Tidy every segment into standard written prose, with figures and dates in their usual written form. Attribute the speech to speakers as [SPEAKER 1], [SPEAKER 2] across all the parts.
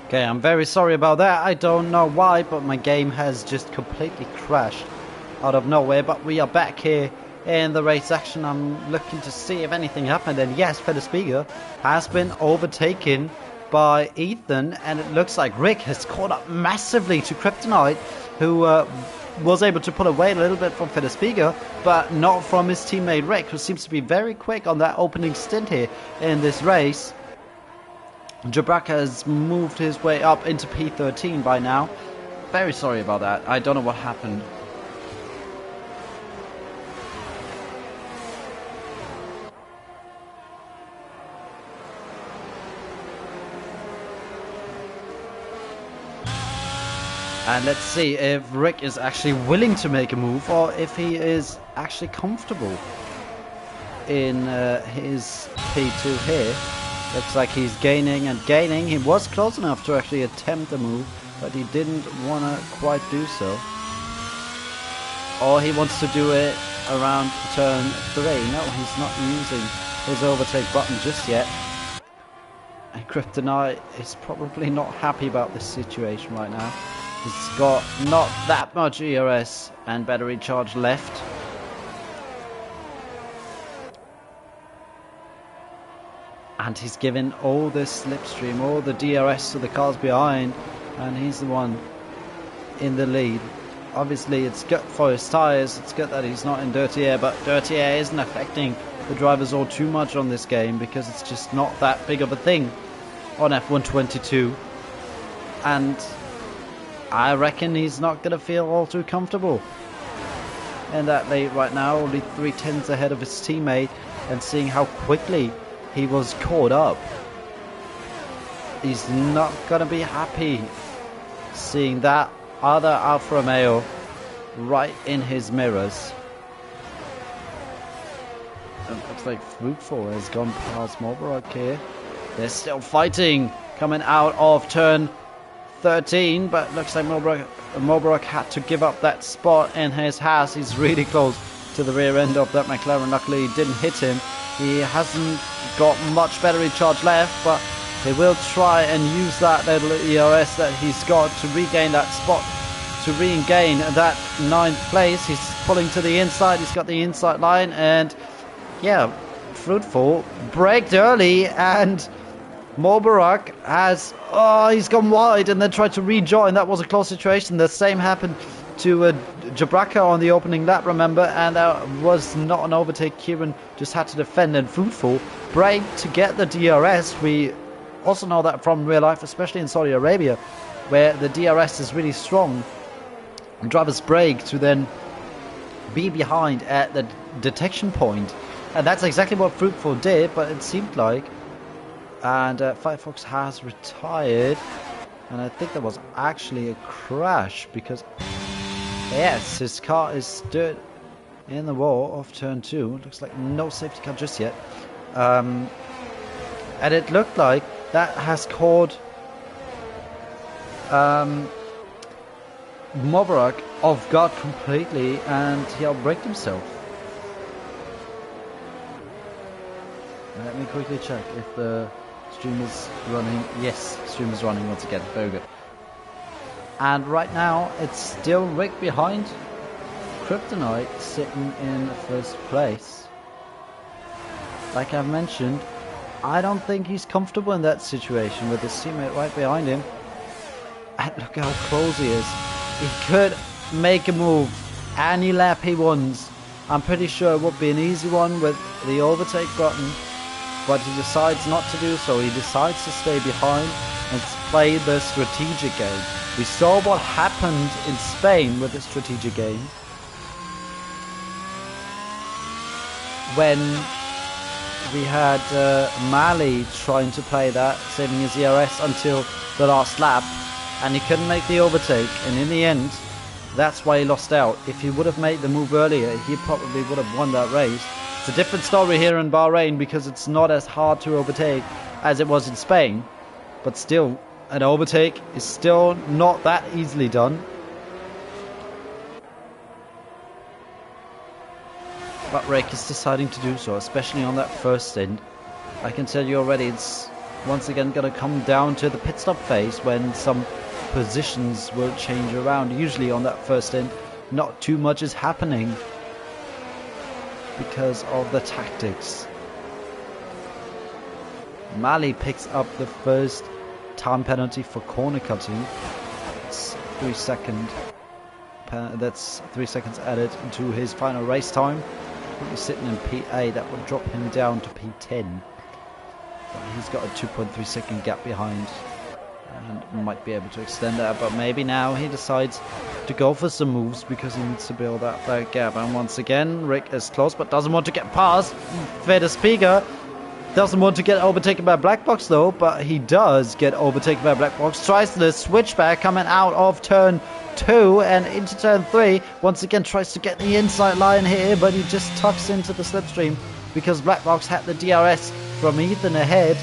[SPEAKER 1] Okay, I'm very sorry about that. I don't know why, but my game has just completely crashed out of nowhere. But we are back here in the race action. I'm looking to see if anything happened. And yes, PSGL has been overtaken by Ethan. And it looks like Rick has caught up massively to Kryptonite, who was able to pull away a little bit from PSGL, but not from his teammate Rick, who seems to be very quick on that opening stint here in this race. Jabraka has moved his way up into P13 by now. Very sorry about that. I don't know what happened. And let's see if Rick is actually willing to make a move, or if he is actually comfortable in his P2 here. Looks like he's gaining and gaining. He was close enough to actually attempt a move, but he didn't want to quite do so. Or he wants to do it around turn 3. No, he's not using his overtake button just yet. And Kryptonite is probably not happy about this situation right now. He's got not that much ERS and battery charge left. And he's given all this slipstream, all the DRS to the cars behind, and he's the one in the lead. Obviously it's good for his tyres, it's good that he's not in dirty air, but dirty air isn't affecting the drivers all too much on this game, because it's just not that big of a thing on F122. And I reckon he's not going to feel all too comfortable in that lead right now, only 3/10 ahead of his teammate, and seeing how quickly he was caught up. He's not going to be happy seeing that other Alfa Romeo right in his mirrors. It looks like Fruitful has gone past Morborough here. They're still fighting coming out of turn 13, but looks like Morborough had to give up that spot in his house. He's really close to the rear end of that McLaren. Luckily, he didn't hit him. He hasn't got much battery charge left, but he will try and use that little ERS that he's got to regain that spot, to regain that 9th place. He's pulling to the inside. He's got the inside line, and yeah, Fruitful braked early, and Morborough has, he's gone wide and then tried to rejoin. That was a close situation. The same happened to Jabraka on the opening lap, remember, and that was not an overtake. Kieran just had to defend, and Fruitful braked to get the DRS. We also know that from real life, especially in Saudi Arabia, where the DRS is really strong. Drivers brake to then be behind at the detection point, and that's exactly what Fruitful did, but it seemed like, and Firefox has retired, and I think there was actually a crash, because yes, his car is stood in the wall of turn 2. Looks like no safety car just yet. And it looked like that has caught Morborough off guard completely, and he outbraked himself. Let me quickly check if the stream is running. Yes, stream is running once again. Very good. And right now, it's still Rick behind. Kryptonite sitting in first place. Like I've mentioned, I don't think he's comfortable in that situation with his teammate right behind him. And look how close he is. He could make a move any lap he wants. I'm pretty sure it would be an easy one with the overtake button, but he decides not to do so. He decides to stay behind and play the strategic game. We saw what happened in Spain with the strategic game, when we had Mali trying to play that, saving his ERS until the last lap, and he couldn't make the overtake, and in the end, that's why he lost out. If he would have made the move earlier, he probably would have won that race. It's a different story here in Bahrain, because it's not as hard to overtake as it was in Spain, but still, an overtake is still not that easily done. But Rick is deciding to do so, especially on that first stint. I can tell you already, it's once again going to come down to the pit stop phase when some positions will change around. Usually on that first stint, not too much is happening because of the tactics. Mali picks up the first time penalty for corner cutting. It's 3 seconds. That's 3 seconds added to his final race time. He's sitting in P8. That would drop him down to P10. But he's got a 2.3 second gap behind and might be able to extend that. But maybe now he decides to go for some moves because he needs to build up that gap. And once again, Rick is close but doesn't want to get past Federspiga. Doesn't want to get overtaken by Black Box though, but he does get overtaken by Black Box. Tries the switchback coming out of turn 2 and into turn 3. Once again tries to get the inside line here, but he just tucks into the slipstream because Black Box had the DRS from Ethan ahead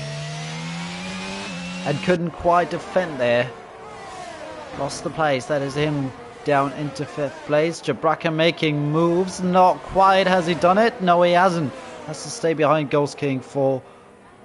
[SPEAKER 1] and couldn't quite defend there. Lost the place. That is him down into 5th place. Jabraka making moves. Not quite. Has he done it? No, he hasn't. Has to stay behind Ghost King for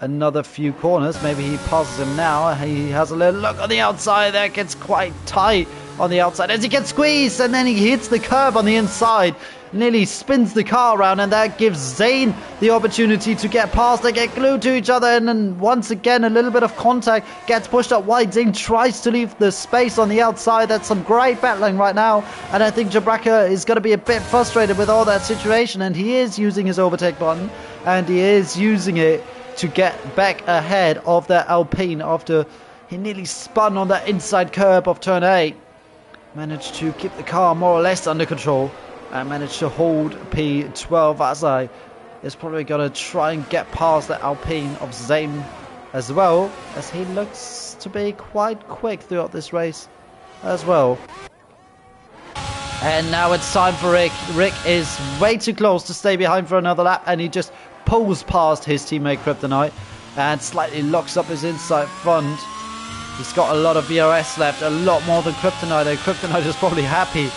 [SPEAKER 1] another few corners. Maybe he passes him now. He has a little look on the outside. That gets quite tight on the outside as he gets squeezed, and then he hits the curb on the inside. Nearly spins the car around, and that gives Zane the opportunity to get past. They get glued to each other, and then once again a little bit of contact. Gets pushed up wide. Zane tries to leave the space on the outside. That's some great battling right now, and I think Jabraka is going to be a bit frustrated with all that situation, and he is using his overtake button, and he is using it to get back ahead of that Alpine after he nearly spun on that inside curb of turn 8. Managed to keep the car more or less under control and managed to hold P12. Azai is probably going to try and get past the Alpine of Zane as well, as he looks to be quite quick throughout this race as well. And now it's time for Rick. Rick is way too close to stay behind for another lap, and he just pulls past his teammate Kryptonite and slightly locks up his inside front. He's got a lot of VRS left, a lot more than Kryptonite, and Kryptonite is probably happy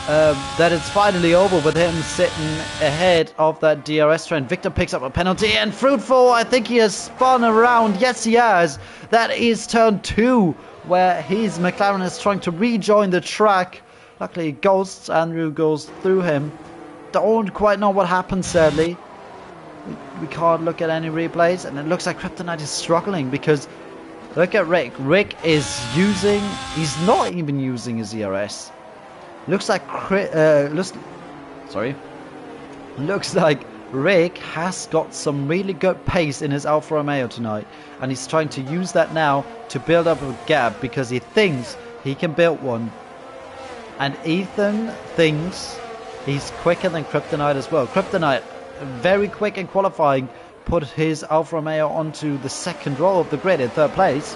[SPEAKER 1] that it's finally over with him sitting ahead of that DRS train. Victor picks up a penalty, and Fruitful, I think he has spun around. Yes, he has. That is turn 2, where his McLaren is trying to rejoin the track. Luckily, Ghosts Andrew goes through him. Don't quite know what happened, sadly. We can't look at any replays, and it looks like Kryptonite is struggling because look at Rick. Rick is using... he's not even using his ERS. Looks like... Looks like Rick has got some really good pace in his Alfa Romeo tonight. And he's trying to use that now to build up a gap because he thinks he can build one. And Ethan thinks he's quicker than Kryptonite as well. Kryptonite, very quick in qualifying, put his Alfa Romeo onto the second row of the grid in 3rd place.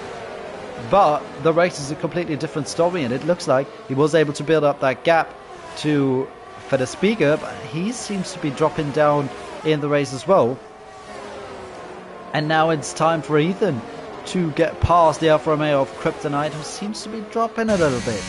[SPEAKER 1] But the race is a completely different story, and it looks like he was able to build up that gap to Federspiga, but he seems to be dropping down in the race as well. And now it's time for Ethan to get past the Alfa Romeo of Kryptonite, who seems to be dropping a little bit.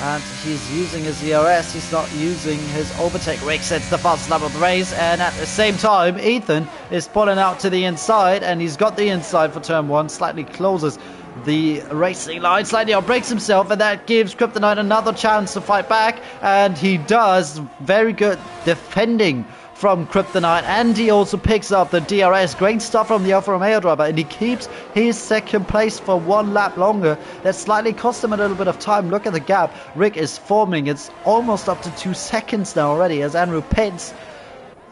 [SPEAKER 1] And he's using his ERS, he's not using his overtake. Rick sets the fastest lap of the race, and at the same time Ethan is pulling out to the inside, and he's got the inside for turn 1, slightly closes the racing line, slightly outbrakes himself, and that gives Kryptonite another chance to fight back, and he does. Very good defending from Kryptonite, and he also picks up the DRS. Great stuff from the Alfa Romeo driver, and he keeps his 2nd place for 1 lap longer. That slightly cost him a little bit of time. Look at the gap Rick is forming. It's almost up to 2 seconds now already as Andrew pits.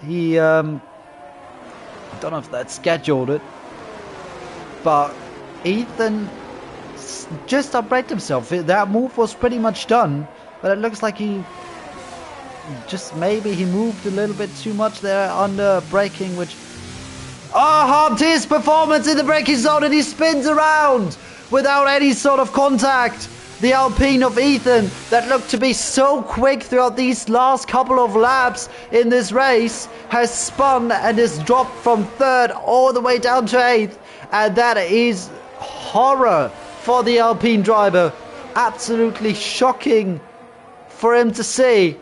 [SPEAKER 1] He I don't know if that's scheduled it, but Ethan just outbraked himself. That move was pretty much done, but it looks like he just maybe he moved a little bit too much there under braking, which harmed his performance in the braking zone, and he spins around without any sort of contact. The Alpine of Ethan that looked to be so quick throughout these last couple of laps in this race has spun and is dropped from 3rd all the way down to 8th, and that is horror for the Alpine driver. Absolutely shocking for him to see.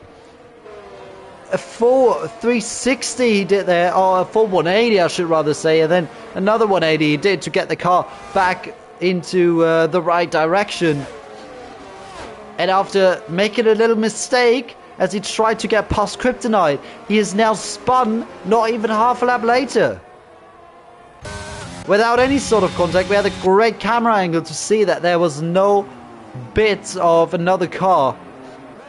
[SPEAKER 1] a full 360 he did there, or a full 180 I should rather say, and then another 180 he did to get the car back into the right direction. And after making a little mistake as he tried to get past Kryptonite, he is now spun not even half a lap later. Without any sort of contact, we had a great camera angle to see that there was no bits of another car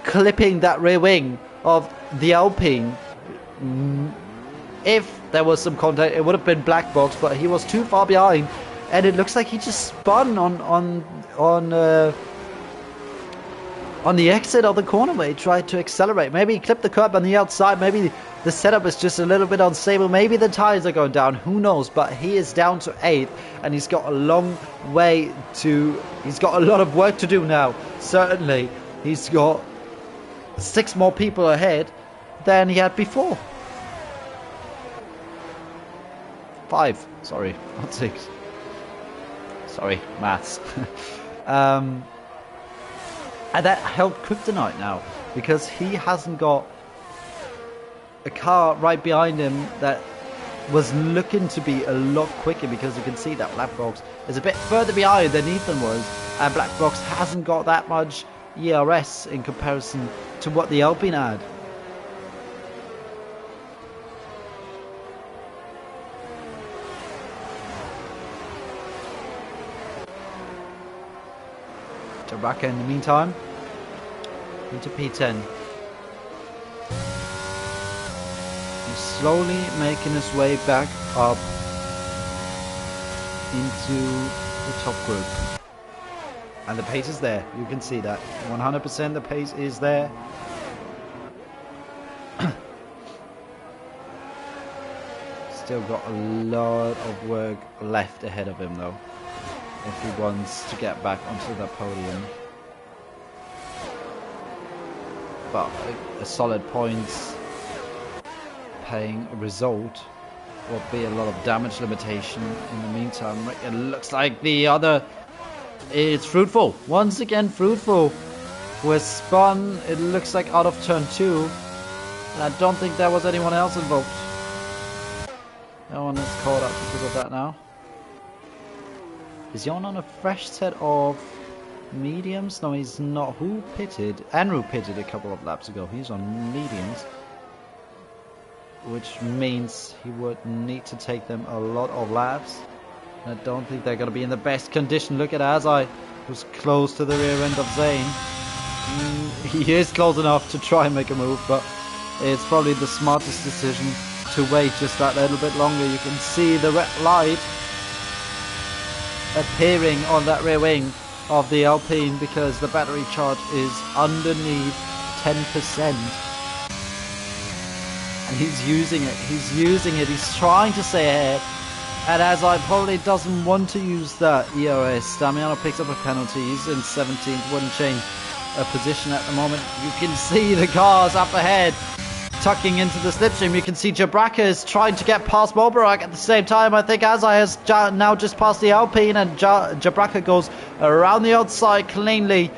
[SPEAKER 1] clipping that rear wing of the Alpine. If there was some contact, it would have been black box, but he was too far behind, and it looks like he just spun on the exit of the corner where he tried to accelerate. Maybe he clipped the curb on the outside. Maybe the setup is just a little bit unstable. Maybe the tires are going down. Who knows? But he is down to 8th, and he's got a long way to... He's got a lot of work to do now. Certainly, he's got 6 more people ahead than he had before. 5. Sorry, not 6. Sorry, maths. And that helped Kryptonite now, because he hasn't got a car right behind him that was looking to be a lot quicker, because you can see that Black Box is a bit further behind than Ethan was, and Black Box hasn't got that much ERS in comparison to what the Alpine had. Jabraka in the meantime into P10. He's slowly making his way back up into the top group. And the pace is there. You can see that. 100% the pace is there. Still got a lot of work left ahead of him though, if he wants to get back onto the podium. But a solid points paying result will be a lot of damage limitation in the meantime. It looks like the other is Fruitful. Once again Fruitful was spun, it looks like out of turn 2. And I don't think there was anyone else involved. No one is caught up because of that now. Is he on a fresh set of mediums? No, he's not. Who pitted? Andrew pitted a couple of laps ago. He's on mediums, which means he would need to take them a lot of laps. I don't think they're going to be in the best condition. Look at Azai, who's close to the rear end of Zane. He is close enough to try and make a move, but it's probably the smartest decision to wait just that little bit longer. You can see the red light appearing on that rear wing of the Alpine because the battery charge is underneath 10%. And he's using it. He's trying to stay ahead. And Azai probably doesn't want to use that ERS. Damiano picks up a penalty. He's in 17th. Wouldn't change a position at the moment. You can see the cars up ahead tucking into the slipstream. You can see Jabraka is trying to get past Molbarak at the same time. I think Azai has now just passed the Alpine, and Jabraka goes around the outside cleanly.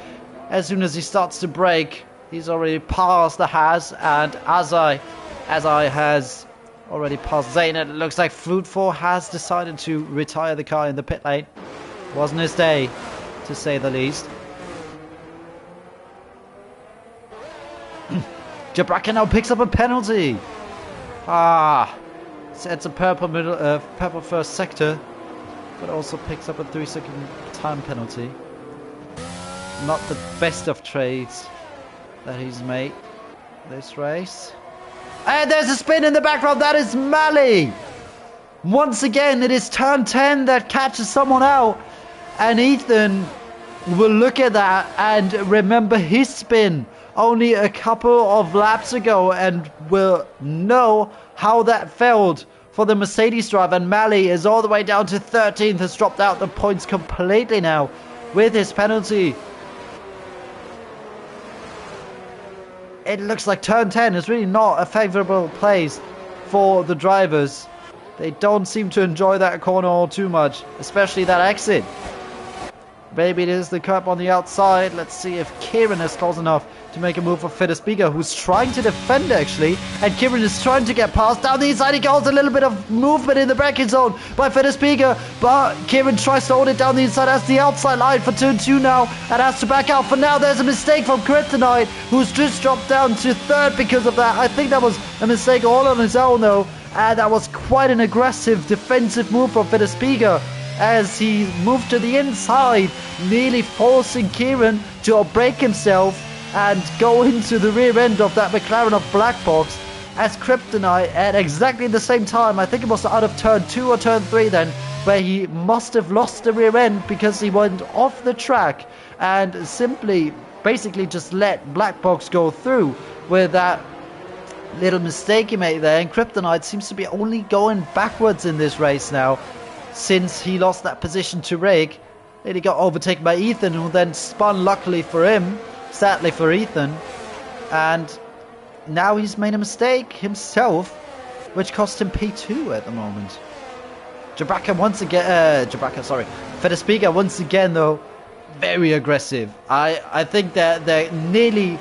[SPEAKER 1] As soon as he starts to brake, he's already passed the Haas, and Azai has already passed Zane. It looks like Fruitful has decided to retire the car in the pit lane. Wasn't his day, to say the least. Jabraka now picks up a penalty. Sets a purple first sector, but also picks up a 3-second time penalty. Not the best of trades that he's made this race. And there's a spin in the background. That is Mali. Once again, it is turn 10 that catches someone out, and Ethan will look at that and remember his spin only a couple of laps ago and will know how that felt for the Mercedes driver. And Mali is all the way down to 13th, has dropped out the points completely now with his penalty. It looks like turn 10 is really not a favourable place for the drivers. They don't seem to enjoy that corner all too much, especially that exit. Maybe it is the curb on the outside. Let's see if Kieran is close enough to make a move for Federspiga, who's trying to defend actually, and Kieran is trying to get past. Down the inside he goes, a little bit of movement in the braking zone by Federspiga, but Kieran tries to hold it down the inside as the outside line for turn 2 now, and has to back out. For now, there's a mistake from Kryptonite, who's just dropped down to 3rd because of that. I think that was a mistake all on his own though, and that was quite an aggressive defensive move from Federspiga, as he moved to the inside, nearly forcing Kieran to break himself and go into the rear end of that McLaren of Black Box, as Kryptonite at exactly the same time, I think it was out of turn 2 or turn 3 then, where he must have lost the rear end because he went off the track and simply basically just let Black Box go through with that little mistake he made there. And Kryptonite seems to be only going backwards in this race now, since he lost that position to Rig. Then he got overtaken by Ethan, who then spun, luckily for him, sadly for Ethan, and now he's made a mistake himself, which cost him P2 at the moment. Federspiga once again though, very aggressive. I think that they're nearly,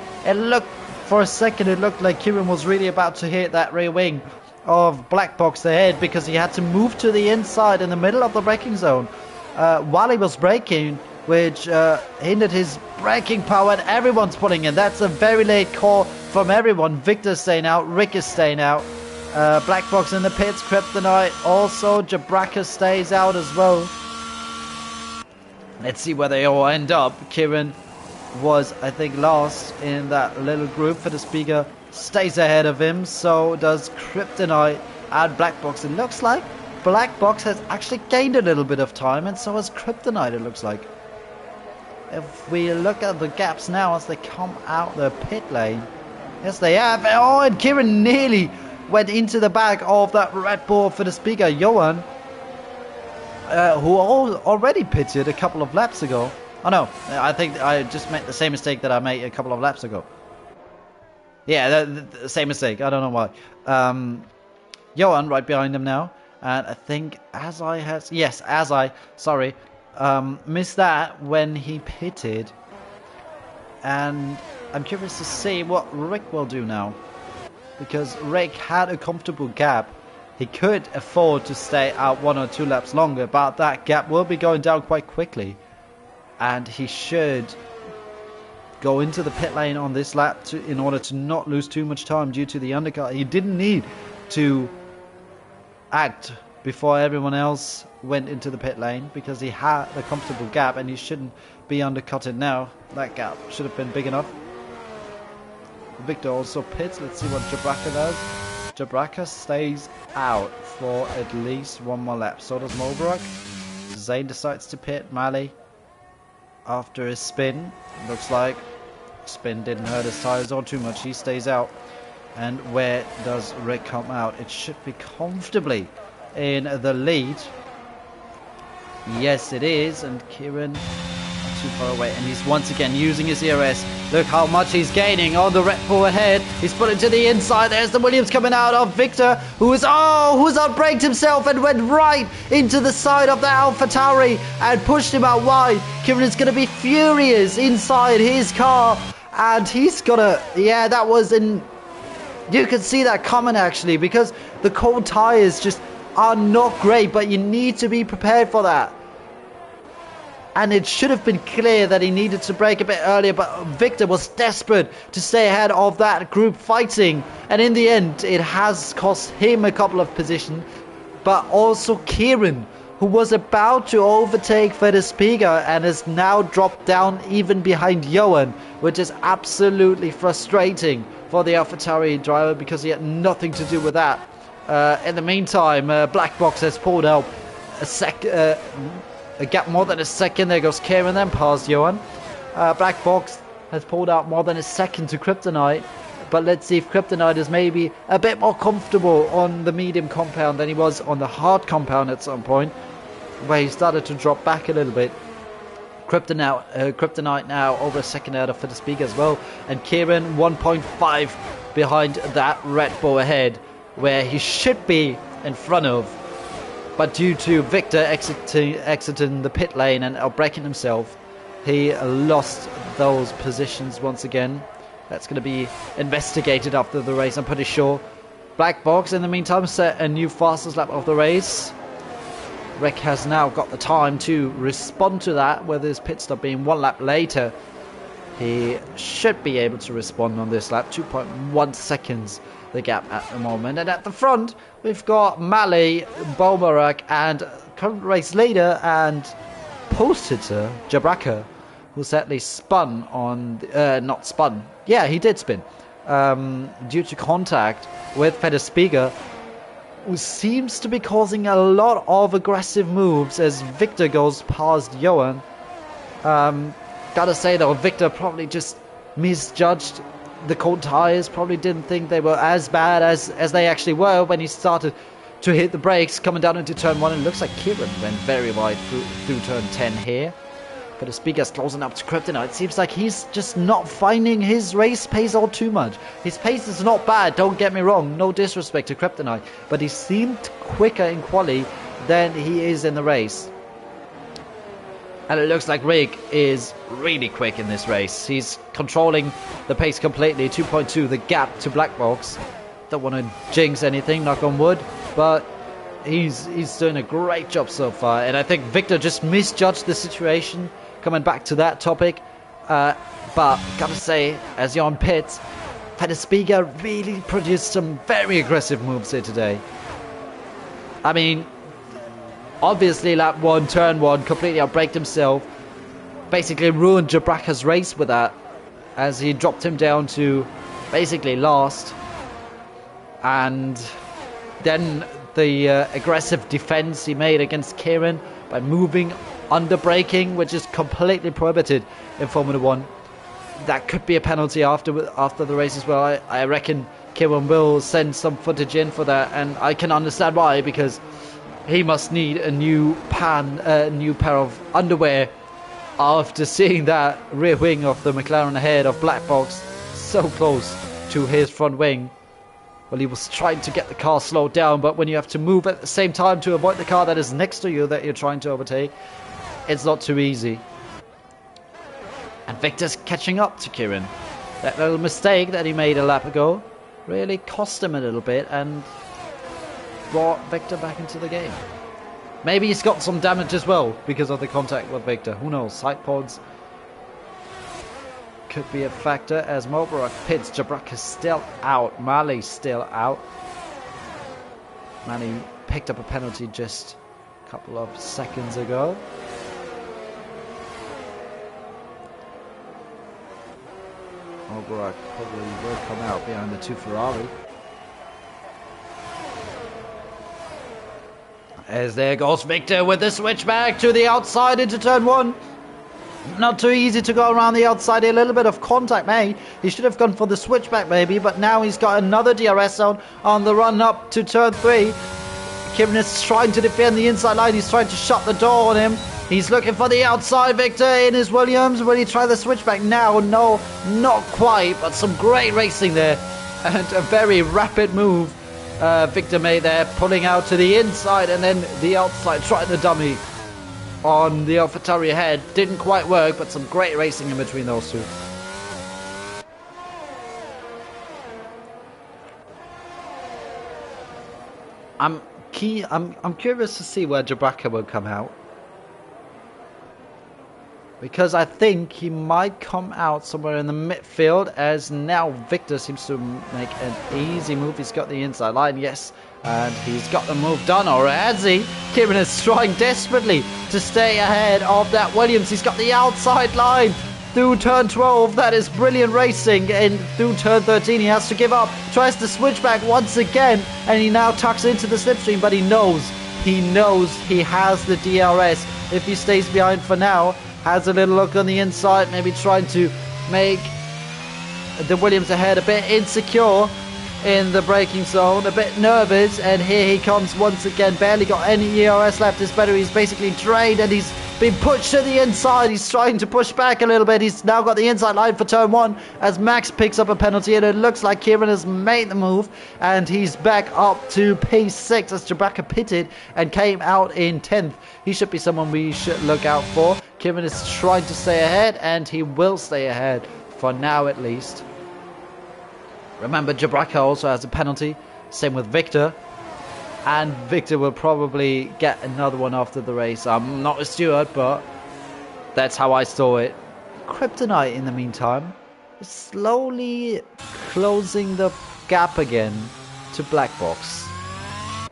[SPEAKER 1] for a second it looked like Kieran was really about to hit that rear wing of Black Box ahead, because he had to move to the inside in the middle of the braking zone while he was braking, which hindered his braking power, and everyone's pulling in. That's a very late call from everyone. Victor's staying out, Rick is staying out, Black Box in the pits, Kryptonite also, Jabraka stays out as well. Let's see where they all end up. Kieran was, I think, last in that little group. Federspiga stays ahead of him, so does Kryptonite and Black Box. It looks like Black Box has actually gained a little bit of time, and so has Kryptonite, it looks like. If we look at the gaps now as they come out the pit lane, yes they have. Oh, and Kieran nearly went into the back of that Red Bull for the speaker, Johan, who already pitted a couple of laps ago. Oh no, I think I just made the same mistake that I made a couple of laps ago. Yeah, the same mistake, I don't know why. Johan right behind him now, and I think sorry, missed that when he pitted, and I'm curious to see what Rick will do now, because Rick had a comfortable gap. He could afford to stay out 1 or 2 laps longer, but that gap will be going down quite quickly, and he should go into the pit lane on this lap in order to not lose too much time due to the undercut. He didn't need to act before everyone else went into the pit lane because he had a comfortable gap, and he shouldn't be undercutted now. That gap should have been big enough. Victor also pits. Let's see what Jabraka does. Jabraka stays out for at least 1 more lap. So does Mulbrook. Zane decides to pit. Mali, after his spin, looks like spin didn't hurt his tires all too much. He stays out. And where does Rick come out? It should be comfortably in the lead. Yes, it is. And Kieran not too far away, and he's once again using his ERS. Look how much he's gaining on the Red Bull ahead. He's put it to the inside. There's the Williams coming out of Victor, who's outbraked himself and went right into the side of the AlphaTauri and pushed him out wide. Kieran is going to be furious inside his car, and he's gonna, yeah, that was in, you can see that coming actually, because the cold tires just are not great, but you need to be prepared for that. And it should have been clear that he needed to brake a bit earlier, but Victor was desperate to stay ahead of that group fighting, and in the end it has cost him a couple of positions, but also Kieran, who was about to overtake Federspiga and has now dropped down even behind Johan, which is absolutely frustrating for the AlphaTauri driver because he had nothing to do with that. In the meantime, Black Box has pulled out a gap more than a second. There goes Kieran, then past Johan. Black Box has pulled out more than a second to Kryptonite, but let's see if Kryptonite is maybe a bit more comfortable on the medium compound than he was on the hard compound at some point, where he started to drop back a little bit. Kryptonite now over a second out of Federspiga as well, and Kieran 1.5 behind that Red Bull ahead, where he should be in front of, but due to Victor exiting the pit lane and outbraking himself, he lost those positions once again. That's going to be investigated after the race, I'm pretty sure. Black Box, in the meantime, set a new fastest lap of the race. Rick has now got the time to respond to that, with his pit stop being 1 lap later. He should be able to respond on this lap. 2.1 seconds the gap at the moment. And at the front, we've got Mali, Bomarak, and current race leader and post-hitter, Jabraka, who sadly spun on... not spun. Yeah, he did spin. Due to contact with Pederspiga, who seems to be causing a lot of aggressive moves as Victor goes past Johan. Gotta say though, Victor probably just misjudged the cold tires, probably didn't think they were as bad as they actually were when he started to hit the brakes coming down into turn 1. It looks like Kieran went very wide through turn 10 here. But the speaker's closing up to Kryptonite. It seems like he's just not finding his race pace all too much. His pace is not bad, don't get me wrong, no disrespect to Kryptonite, but he seemed quicker in quali than he is in the race. And it looks like Rig is really quick in this race. He's controlling the pace completely. 2.2 the gap to Black Box. Don't want to jinx anything, knock on wood, but he's doing a great job so far. And I think Victor just misjudged the situation, coming back to that topic. But gotta say, as you're on pits, Pederspiga really produced some very aggressive moves here today. I mean, obviously lap 1, turn 1, completely outbraked himself. Basically ruined Jabraka's race with that, as he dropped him down to basically last. And then the aggressive defense he made against Kieran by moving under braking, which is completely prohibited in Formula 1. That could be a penalty after the race as well. I reckon Kieran will send some footage in for that, and I can understand why, because he must need a new pair of underwear after seeing that rear wing of the McLaren ahead of Black Box so close to his front wing. Well, he was trying to get the car slowed down, but when you have to move at the same time to avoid the car that is next to you that you're trying to overtake, it's not too easy. And Victor's catching up to Kieran. That little mistake that he made a lap ago really cost him a little bit and brought Victor back into the game. Maybe he's got some damage as well because of the contact with Victor. Who knows? Side pods could be a factor as Mobarak pits. Jabraka is still out. Mali's still out. Mali picked up a penalty just a couple of seconds ago. Mobarak probably will come out behind the 2 Ferrari. As there goes Victor with the switchback to the outside into turn 1. Not too easy to go around the outside. A little bit of contact made. He should have gone for the switchback maybe, but now he's got another DRS zone on the run up to turn 3. Kieran is trying to defend the inside line. He's trying to shut the door on him. He's looking for the outside. Victor in his Williams. Will he try the switchback now? No, not quite, but some great racing there. And a very rapid move Victor made there, pulling out to the inside and then the outside, trying to dummy on the AlphaTauri ahead. Didn't quite work, but some great racing in between those two. I'm curious to see where Jabraka will come out, because I think he might come out somewhere in the midfield, as now Victor seems to make an easy move. He's got the inside line, yes, and he's got the move done, or has he? Kieran is trying desperately to stay ahead of that Williams. He's got the outside line through turn 12. That is brilliant racing. And through turn 13 he has to give up, tries to switch back once again, and he now tucks into the slipstream, but he knows he has the DRS if he stays behind for now. Has a little look on the inside, maybe trying to make the Williams ahead a bit insecure in the braking zone, a bit nervous, and here he comes once again. Barely got any ERS left. His battery is basically drained and he's been pushed to the inside. He's trying to push back a little bit. He's now got the inside line for turn 1 as Max picks up a penalty, and it looks like Kieran has made the move and he's back up to P6 as Jabraka pitted and came out in 10th. He should be someone we should look out for. Kieran is trying to stay ahead, and he will stay ahead for now at least. Remember, Jabraka also has a penalty. Same with Victor. And Victor will probably get another one after the race. I'm not a steward, but that's how I saw it. Kryptonite, in the meantime, is slowly closing the gap again to Black Box.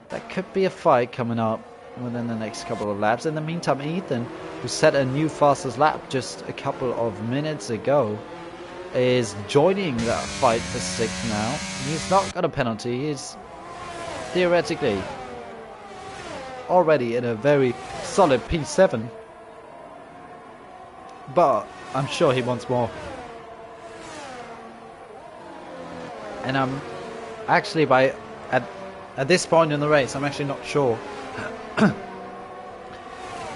[SPEAKER 1] That could be a fight coming up within the next couple of laps. In the meantime, Ethan, who set a new fastest lap just a couple of minutes ago, is joining that fight for 6th now. He's not got a penalty. He's theoretically already in a very solid P7. But I'm sure he wants more. And I'm actually at this point in the race, I'm actually not sure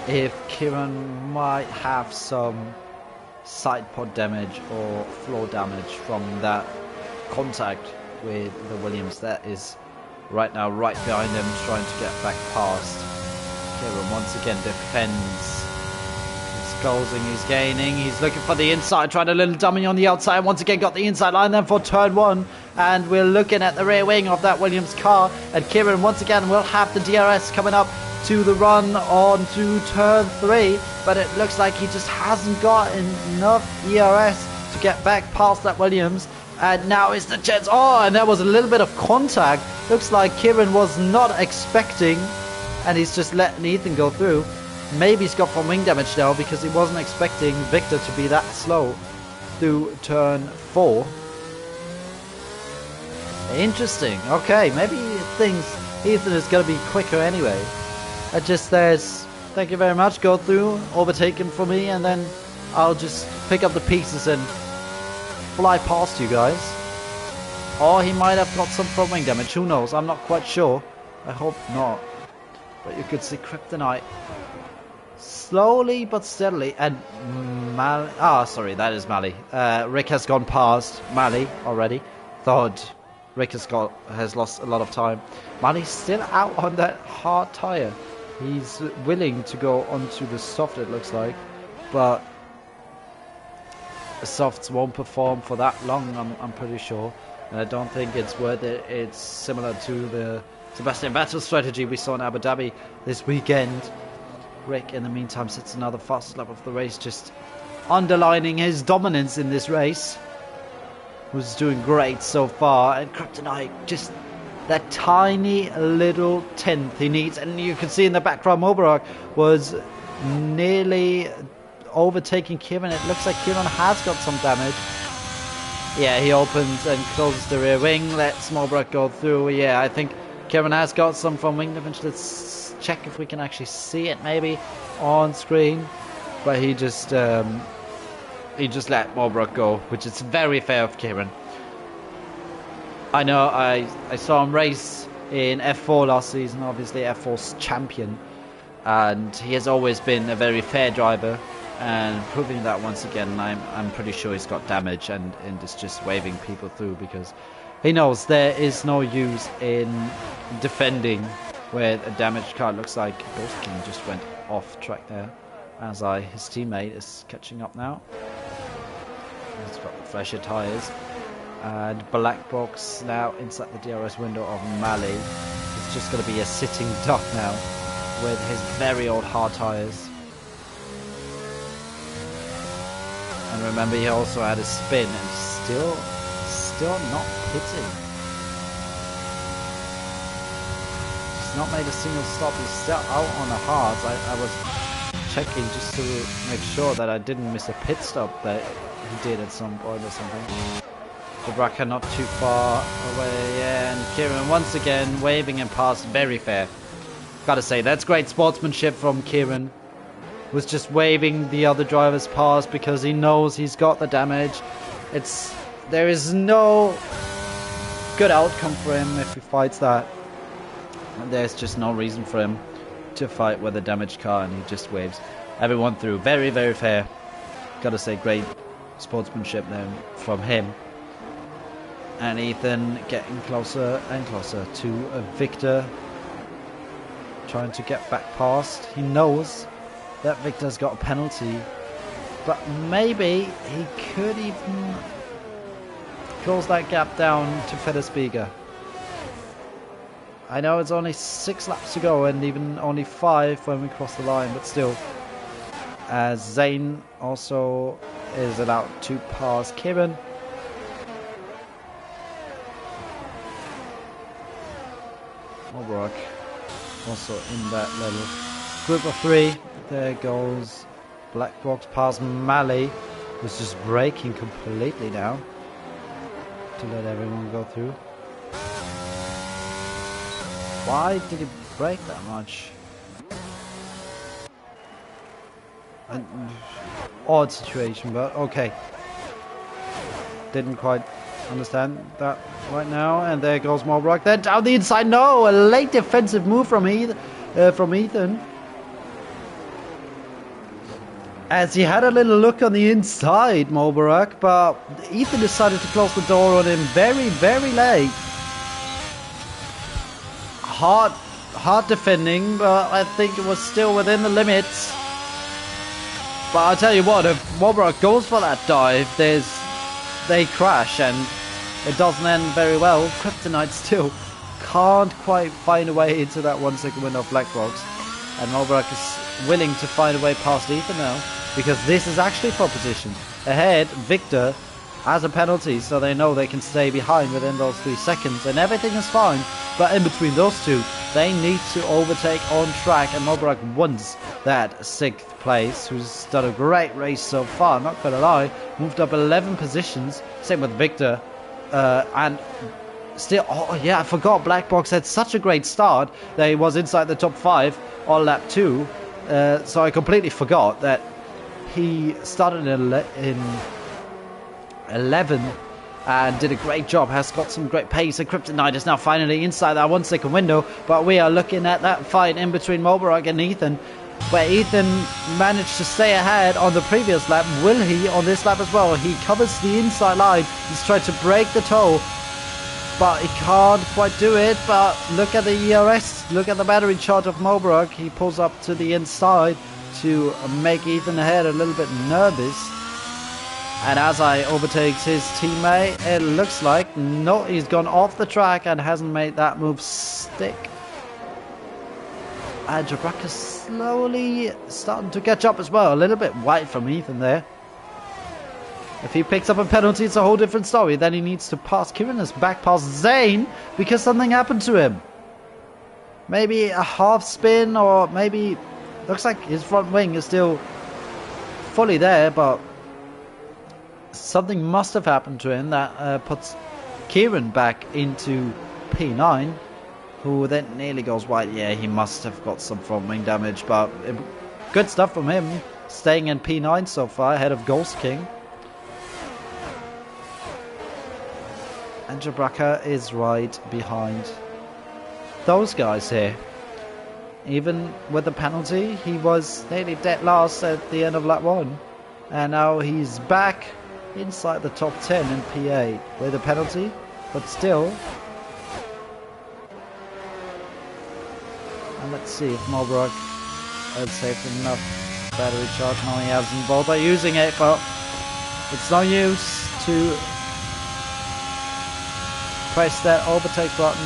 [SPEAKER 1] if Kieran might have some side pod damage or floor damage from that contact with the Williams that is right now right behind him, trying to get back past. Kieran once again defends. He's closing, he's gaining, he's looking for the inside, tried a little dummy on the outside, once again got the inside line then for turn 1, and we're looking at the rear wing of that Williams car, and Kieran once again will have the DRS coming up to the run on to turn 3, but it looks like he just hasn't got enough ERS to get back past that Williams. And now is the chance. Oh, and there was a little bit of contact. Looks like Kieran was not expecting, and he's just letting Ethan go through. Maybe he's got some wing damage now because he wasn't expecting Victor to be that slow through turn 4. Interesting. Okay, maybe he thinks Ethan is going to be quicker anyway. It just says, thank you very much, go through, overtake him for me, and then I'll just pick up the pieces and fly past you guys. Or he might have got some front wing damage, who knows, I'm not quite sure. I hope not. But you could see Kryptonite slowly but steadily, and sorry, that is Mali. Rick has gone past Mali already. Thought Rick has lost a lot of time. Mali's still out on that hard tire. He's willing to go onto the soft, it looks like, but the softs won't perform for that long, I'm pretty sure, and I don't think it's worth it. It's similar to the Sebastian Vettel strategy we saw in Abu Dhabi this weekend. Rick, in the meantime, sets another fast lap of the race, just underlining his dominance in this race. Was doing great so far, and Kryptonite just that tiny little tenth he needs, and you can see in the background Mobarak was nearly overtaking Kieran. It looks like Kieran has got some damage. Yeah, he opens and closes the rear wing, lets Mobarak go through. Yeah, I think Kieran has got some from wing damage. Let's check if we can actually see it maybe on screen, but he just let Mobarak go, which is very fair of Kieran. I know I saw him race in F4 last season, obviously F4's champion, and he has always been a very fair driver, and proving that once again. I'm pretty sure he's got damage and is just waving people through because he knows there is no use in defending with a damaged car. It looks like Bolton just went off track there, as his teammate is catching up now. He's got the fresher tyres. And Black Box now inside the DRS window of Mali. It's just going to be a sitting duck now with his very old hard tyres. And remember, he also had a spin and still not hitting. He's not made a single stop. He's still out on the hards. I was checking just to make sure that I didn't miss a pit stop that he did at some point or something. Jabraka not too far away, and Kieran once again waving him past. Very fair. Gotta say, that's great sportsmanship from Kieran. Was just waving the other drivers past because he knows he's got the damage. There is no good outcome for him if he fights that. And there's just no reason for him to fight with a damaged car, and he just waves everyone through. Very, very fair. Gotta say, great sportsmanship then from him. And Ethan getting closer and closer to Victor, trying to get back past. He knows that Victor's got a penalty, but maybe he could even close that gap down to Federspiegel. I know it's only 6 laps to go and even only 5 when we cross the line, but still. As Zane also is allowed to pass Kieran. Mulbrook also in that little group of 3. There goes Black Box past Malley, who's just braking completely now to let everyone go through. Why did he brake that much? An odd situation, but okay. Didn't quite understand that right now. And there goes Mulbrook. Then down the inside. No, a late defensive move from Ethan. As he had a little look on the inside, Mulbrook, but Ethan decided to close the door on him very, very late. Hard defending, but I think it was still within the limits. But I'll tell you what, if Mulbrook goes for that dive, they crash and it doesn't end very well. Kryptonite still can't quite find a way into that 1 second window of Black Box. And Mulbrook is willing to find a way past Ethan now, because this is actually for position. Ahead, Victor has a penalty, so they know they can stay behind within those 3 seconds, and everything is fine. But in between those two, they need to overtake on track, and Mulbrook wants that 6th place, who's done a great race so far, not gonna lie. Moved up 11 positions, same with Victor, and still, oh yeah, I forgot Black Box had such a great start that he was inside the top 5 on lap 2, so I completely forgot that he started in 11 and did a great job, has got some great pace, and Kryptonite is now finally inside that 1 second window. But we are looking at that fight in between Mulbrook and Ethan, where Ethan managed to stay ahead on the previous lap. Will he on this lap as well? He covers the inside line, he's tried to break the toe, but he can't quite do it. But look at the ERS, look at the battery charge of Mulbrook. He pulls up to the inside to make Ethan ahead a little bit nervous. And as I overtakes his teammate, it looks like, no, he's gone off the track and hasn't made that move stick. And Jabraka slowly starting to catch up as well. A little bit wide from Ethan there. If he picks up a penalty, it's a whole different story. Then he needs to pass Kieran, back past Zane, because something happened to him. Maybe a half spin, or maybe, looks like his front wing is still fully there, but something must have happened to him that puts Kieran back into P9, who then nearly goes wide. Yeah, he must have got some front wing damage, but good stuff from him, staying in P9 so far, ahead of Ghost King. And Jabraka is right behind those guys here. Even with the penalty, he was nearly dead last at the end of lap 1. And now he's back inside the top 10 in P8 with a penalty, but still. And let's see if Mulbrook has saved enough battery charge. No, he hasn't. Both are using it, but it's no use to press that overtake button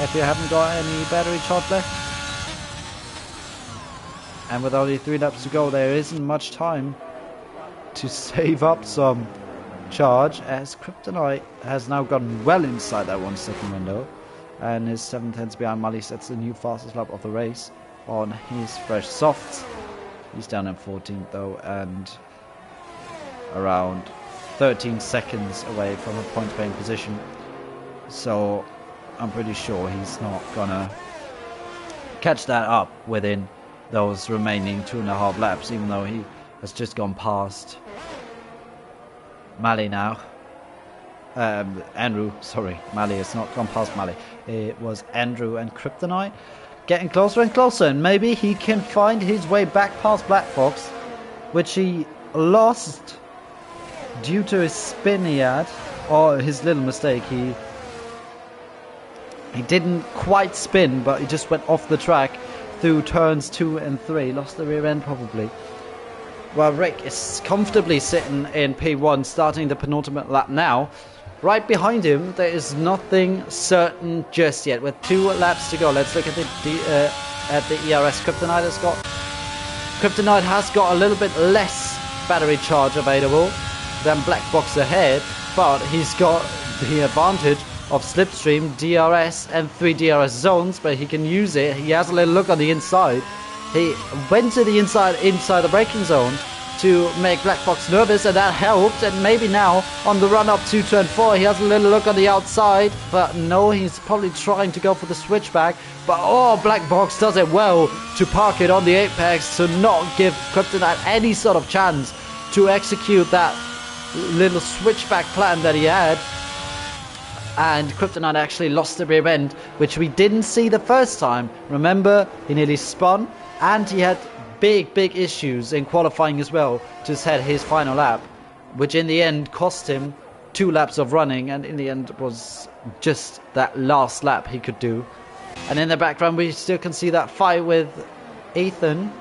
[SPEAKER 1] if you haven't got any battery charge left. And with only 3 laps to go, there isn't much time to save up some charge, as Kryptonite has now gotten well inside that 1 second window and is 7 tenths behind. Mali sets the new fastest lap of the race on his fresh softs. He's down at 14th though, and around 13 seconds away from a point paying position, so I'm pretty sure he's not gonna catch that up within those remaining 2.5 laps, even though he has just gone past Mali now. Andrew, sorry, Mali has not gone past Mali. It was Andrew and Kryptonite getting closer and closer, and maybe he can find his way back past Black Box, which he lost due to his spin he had, or his little mistake. He didn't quite spin, but he just went off the track through turns 2 and 3. Lost the rear end probably. Well, Rick is comfortably sitting in P1, starting the penultimate lap now. right behind him, there is nothing certain just yet. With 2 laps to go, let's look at the ERS. Kryptonite has got a little bit less battery charge available than Black Box ahead, but he's got the advantage of Slipstream, DRS, and 3 DRS zones, but he can use it. He has a little look on the inside. He went to the inside the braking zone to make Black Box nervous, and that helped. And maybe now on the run up to turn 4, he has a little look on the outside, but no, he's probably trying to go for the switchback. But oh, Black Box does it well to park it on the apex to not give Kryptonite any sort of chance to execute that little switchback plan that he had. And Kryptonite actually lost the rear end, which we didn't see the first time. Remember, he nearly spun, and he had big issues in qualifying as well to set his final lap, which in the end cost him 2 laps of running, and in the end was just that last lap he could do. And in the background we still can see that fight with Ethan.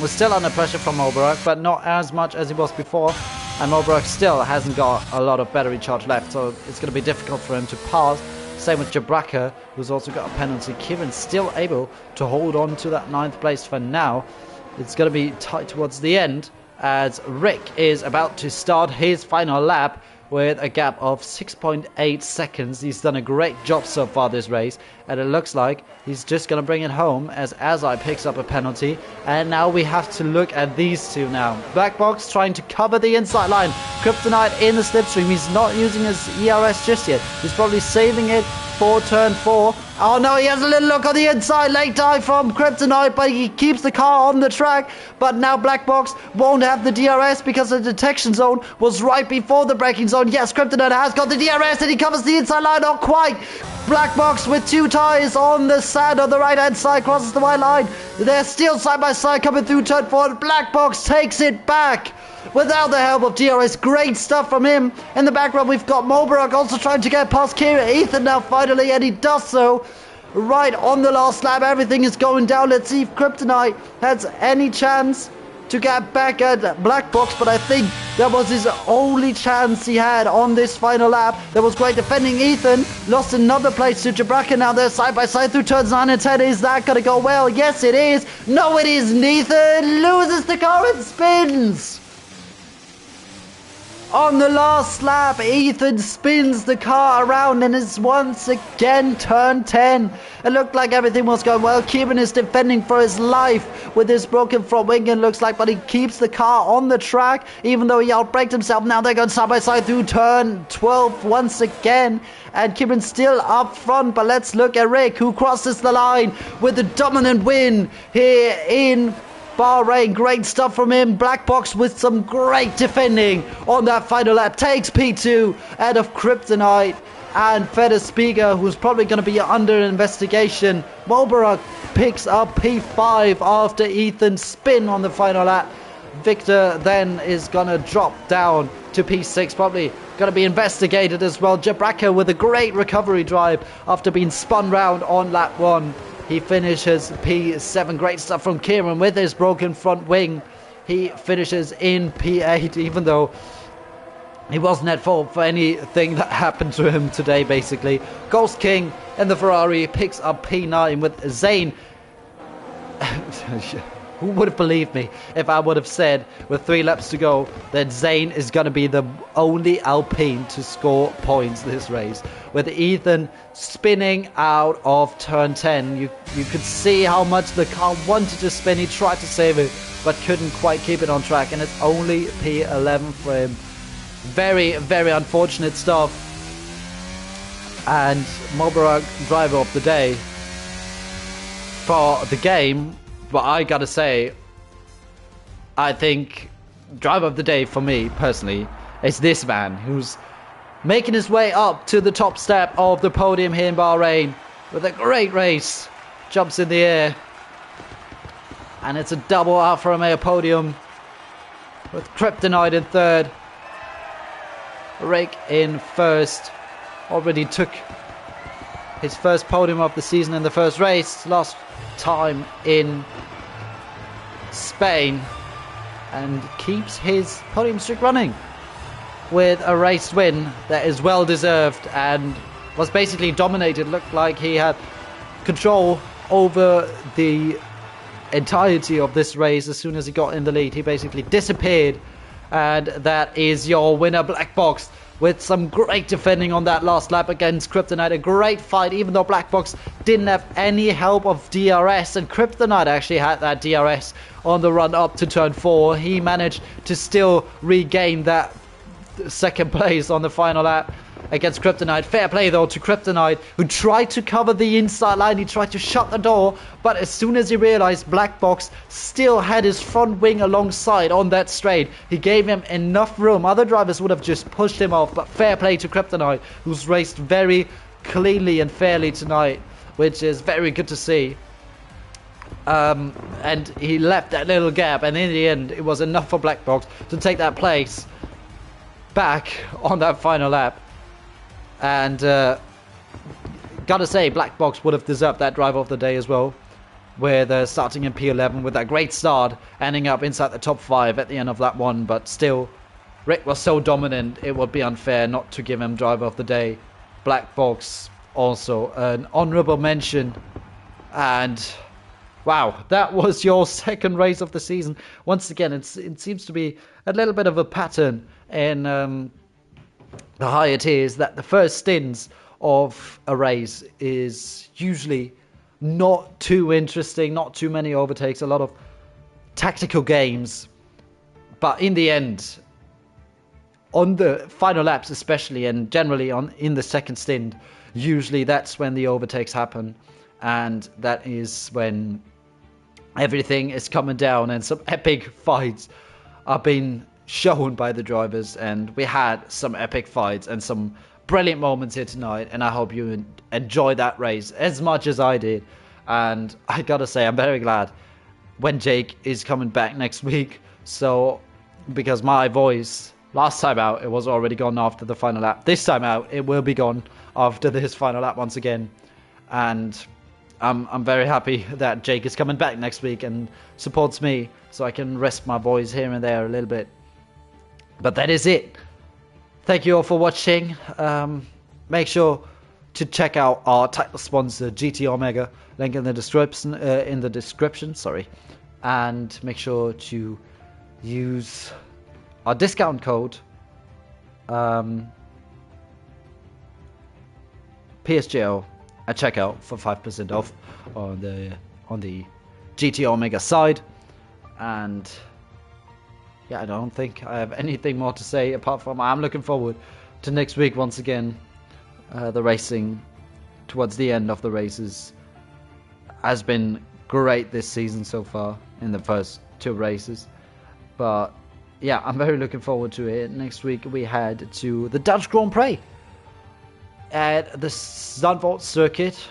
[SPEAKER 1] Was still under pressure from Mulbrook, but not as much as he was before. And Mulbrook still hasn't got a lot of battery charge left, so it's going to be difficult for him to pass. Same with Jabraka, who's also got a penalty. Kieran's still able to hold on to that 9th place for now. It's going to be tight towards the end, as Rick is about to start his final lap with a gap of 6.8 seconds. He's done a great job so far this race, and it looks like he's just going to bring it home as Azai picks up a penalty. And now we have to look at these two now. Black Box trying to cover the inside line. Kryptonite in the slipstream. He's not using his ERS just yet. He's probably saving it for turn 4. Oh no, he has a little look on the inside. Late dive from Kryptonite, but he keeps the car on the track. But now Black Box won't have the DRS because the detection zone was right before the braking zone. Yes, Kryptonite has got the DRS and he covers the inside line. Not quite. Black Box with 2 tires on the sand on the right hand side crosses the white line. They're still side by side coming through turn 4. Black Box takes it back without the help of DRS. Great stuff from him. In the background we've got Mulbrook also trying to get past Kieran Ethan now finally, and he does so right on the last lap. Everything is going down. Let's see if Kryptonite has any chance to get back at Black Box, but I think that was his only chance he had on this final lap. There was great defending. Ethan lost another place to Jabraka. Now they're side by side through turns 9 and 10. Is that going to go well? Yes, it is. No, it isn't. Ethan loses the car and spins. On the last lap, Ethan spins the car around and is once again turn 10. It looked like everything was going well. Kieran is defending for his life with his broken front wing, it looks like, but he keeps the car on the track, even though he outbraked himself. Now they're going side by side through turn 12 once again. And Kieran's still up front, but let's look at Rick, who crosses the line with a dominant win here in Bahrain. Great stuff from him. Black Box with some great defending on that final lap takes P2 out of Kryptonite and Feder Spiga, who's probably going to be under investigation. Mulborough picks up P5 after Ethan's spin on the final lap. Victor then is going to drop down to P6, probably going to be investigated as well. Jabraka with a great recovery drive after being spun round on lap 1. He finishes P7. Great stuff from Kieran with his broken front wing. He finishes in P8, even though he wasn't at fault for anything that happened to him today, basically. Ghost King in the Ferrari picks up P9 with Zane. Who would have believed me if I would have said, with 3 laps to go, that Zane is going to be the only Alpine to score points this race. With Ethan spinning out of turn 10, you could see how much the car wanted to spin. He tried to save it, but couldn't quite keep it on track, and it's only P11 for him. Very, very unfortunate stuff. And Mulborough driver of the day for the game. But I gotta say, I think driver of the day for me personally is this man who's making his way up to the top step of the podium here in Bahrain with a great race. Jumps in the air, and it's a double Alfa Romeo podium with Kryptonite in third, Rick in first. Already took his first podium of the season in the first race last time in Spain, and keeps his podium streak running. with a race win that is well deserved and was basically dominated. Looked like he had control over the entirety of this race. As soon as he got in the lead, he basically disappeared. And that is your winner, Black Box, with some great defending on that last lap against Kryptonite. A great fight, even though Black Box didn't have any help of DRS, and Kryptonite actually had that DRS on the run up to turn 4. He managed to still regain that second place on the final lap against Kryptonite. Fair play though to Kryptonite, who tried to cover the inside line. He tried to shut the door, but as soon as he realized Black Box still had his front wing alongside on that straight, he gave him enough room. Other drivers would have just pushed him off, but fair play to Kryptonite, who's raced very cleanly and fairly tonight, which is very good to see. And he left that little gap, and in the end it was enough for Black Box to take that place back on that final lap. And gotta say, Black Box would have deserved that driver of the day as well, with starting in P11 with that great start, ending up inside the top 5 at the end of that one. But still, Rick was so dominant, it would be unfair not to give him driver of the day. Black Box also an honorable mention. And wow, that was your second race of the season. Once again, it seems to be a little bit of a pattern in the higher tiers, that the first stints of a race is usually not too interesting, not too many overtakes, a lot of tactical games. But in the end, on the final laps especially, and generally in the second stint, usually that's when the overtakes happen, and that is when everything is coming down and some epic fights are being shown by the drivers. And we had some epic fights and some brilliant moments here tonight, and I hope you enjoyed that race as much as I did. And I gotta say, I'm very glad when Jake is coming back next week, so because my voice last time out, it was already gone after the final lap. This time out, it will be gone after this final lap once again. And I'm very happy that Jake is coming back next week and supports me, so I can rest my voice here and there a little bit. But that is it. Thank you all for watching. Make sure to check out our title sponsor, GT Omega. Link in the description. Sorry, and make sure to use our discount code PSGL at checkout for 5% off on the GT Omega side. And yeah, I don't think I have anything more to say apart from I'm looking forward to next week once again. The racing towards the end of the races has been great this season so far in the first 2 races. But yeah, I'm very looking forward to it. Next week we head to the Dutch Grand Prix at the Zandvoort circuit.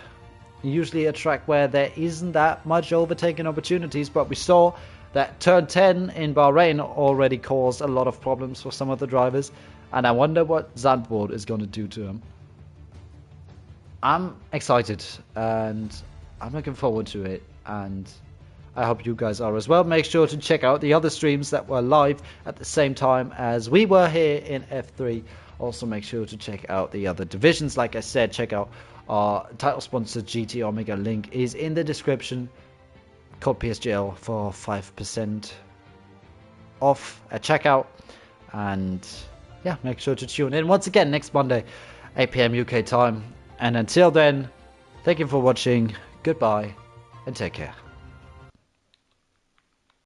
[SPEAKER 1] Usually a track where there isn't that much overtaking opportunities, but we saw that turn 10 in Bahrain already caused a lot of problems for some of the drivers, and I wonder what Zandvoort is going to do to them. I'm excited and I'm looking forward to it, and I hope you guys are as well. Make sure to check out the other streams that were live at the same time as we were here in F3. Also make sure to check out the other divisions. Like I said, check out our title sponsor GT Omega. Link is in the description. Code PSGL for 5% off at checkout. And yeah, make sure to tune in once again next Monday, 8 PM UK time. And until then, thank you for watching. Goodbye and take care.